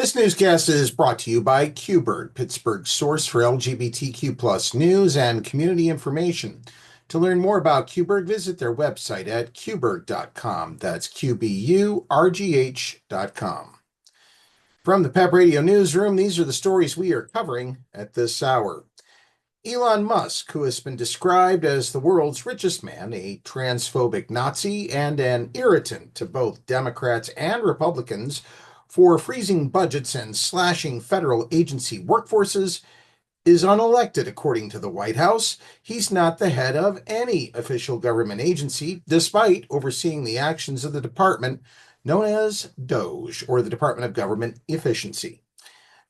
This newscast is brought to you by QBird, Pittsburgh's source for LGBTQ plus news and community information. To learn more about QBird, visit their website at qburg.com. That's QBURGH.com. From the PEP Radio Newsroom, these are the stories we are covering at this hour. Elon Musk, who has been described as the world's richest man, a transphobic Nazi, and an irritant to both Democrats and Republicans for freezing budgets and slashing federal agency workforces, is unelected, according to the White House. He's not the head of any official government agency, despite overseeing the actions of the department known as DOGE, or the Department of Government Efficiency.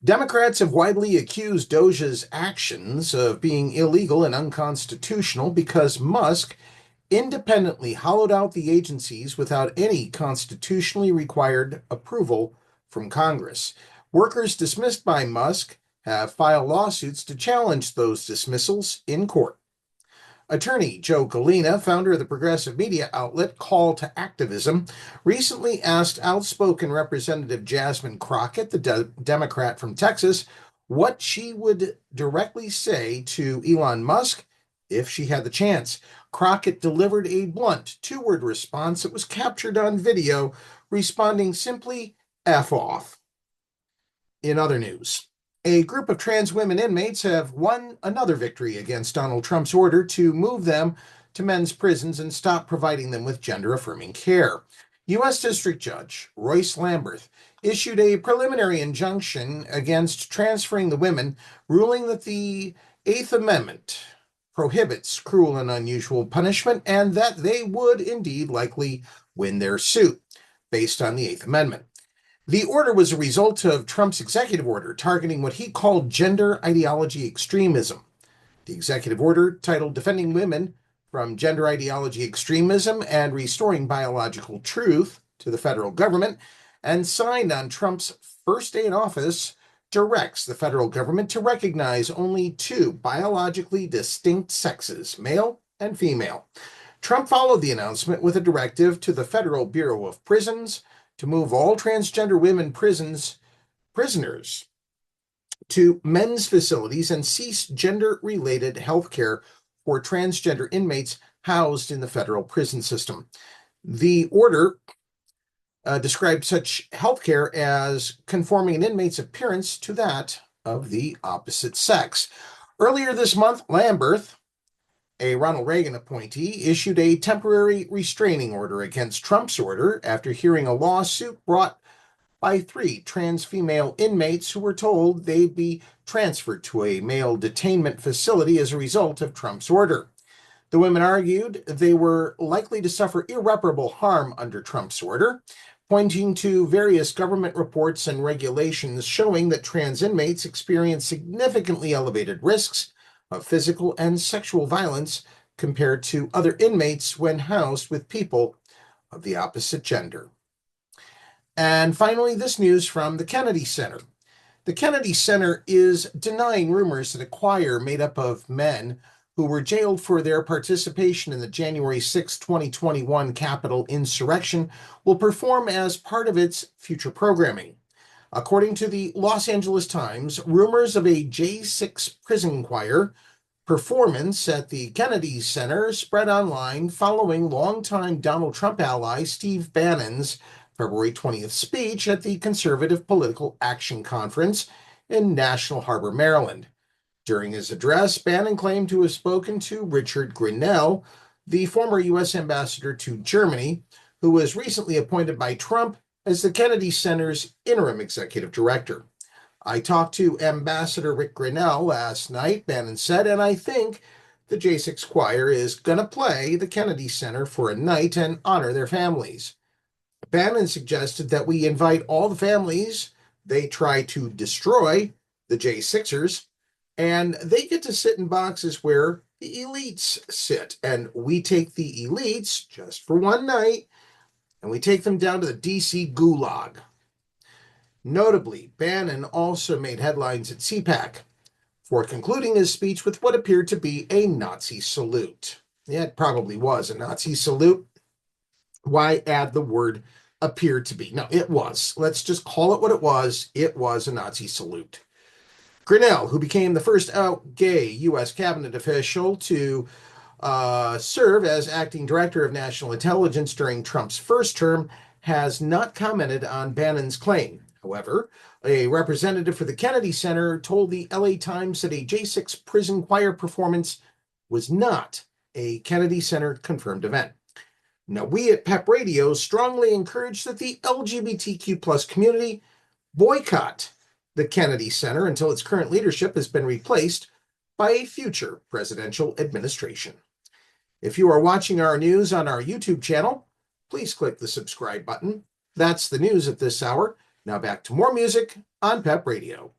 Democrats have widely accused DOGE's actions of being illegal and unconstitutional because Musk independently hollowed out the agencies without any constitutionally required approval from Congress. Workers dismissed by Musk have filed lawsuits to challenge those dismissals in court. Attorney Joe Gallina, founder of the progressive media outlet Call to Activism, recently asked outspoken Representative Jasmine Crockett, the Democrat from Texas, what she would directly say to Elon Musk if she had the chance. Crockett delivered a blunt two-word response that was captured on video, responding simply, F off. In other news, a group of trans women inmates have won another victory against Donald Trump's order to move them to men's prisons and stop providing them with gender-affirming care. U.S. District Judge Royce Lamberth issued a preliminary injunction against transferring the women, ruling that the Eighth Amendment prohibits cruel and unusual punishment and that they would indeed likely win their suit based on the Eighth Amendment. The order was a result of Trump's executive order targeting what he called gender ideology extremism. The executive order, titled Defending Women from Gender Ideology Extremism and Restoring Biological Truth to the Federal Government, and signed on Trump's first day in office, directs the federal government to recognize only two biologically distinct sexes, male and female. Trump followed the announcement with a directive to the Federal Bureau of Prisons to move all transgender women prisoners to men's facilities and cease gender-related health care for transgender inmates housed in the federal prison system. The order described such health care as conforming an inmate's appearance to that of the opposite sex. Earlier this month, Lamberth, a Ronald Reagan appointee, issued a temporary restraining order against Trump's order after hearing a lawsuit brought by three trans female inmates who were told they'd be transferred to a male detainment facility as a result of Trump's order. The women argued they were likely to suffer irreparable harm under Trump's order, pointing to various government reports and regulations showing that trans inmates experience significantly elevated risks of physical and sexual violence compared to other inmates when housed with people of the opposite gender. And finally, this news from the Kennedy Center. The Kennedy Center is denying rumors that a choir made up of men who were jailed for their participation in the January 6, 2021 Capitol insurrection will perform as part of its future programming. According to the Los Angeles Times, rumors of a J6 prison choir performance at the Kennedy Center spread online following longtime Donald Trump ally Steve Bannon's February 20th speech at the Conservative Political Action Conference in National Harbor, Maryland. During his address, Bannon claimed to have spoken to Richard Grenell, the former U.S. ambassador to Germany, who was recently appointed by Trump as the Kennedy Center's interim executive director. I talked to Ambassador Rick Grenell last night, Bannon said, and I think the J6 Choir is going to play the Kennedy Center for a night and honor their families. Bannon suggested that we invite all the families they try to destroy, the J6ers, and they get to sit in boxes where the elites sit. And we take the elites just for one night, and we take them down to the D.C. Gulag. Notably, Bannon also made headlines at CPAC for concluding his speech with what appeared to be a Nazi salute. Yeah, it probably was a Nazi salute. Why add the word appeared to be. No, it was. Let's just call it what it was. It was a Nazi salute. Grinnell, who became the first out gay U.S. cabinet official to serve as acting director of national intelligence during Trump's first term, has not commented on Bannon's claim. However, a representative for the Kennedy Center told the LA Times that a J6 prison choir performance was not a Kennedy Center confirmed event. Now, we at PEP Radio strongly encourage that the LGBTQ plus community boycott the Kennedy Center until its current leadership has been replaced by a future presidential administration. If you are watching our news on our YouTube channel, please click the subscribe button. That's the news at this hour. Now back to more music on PEP Radio.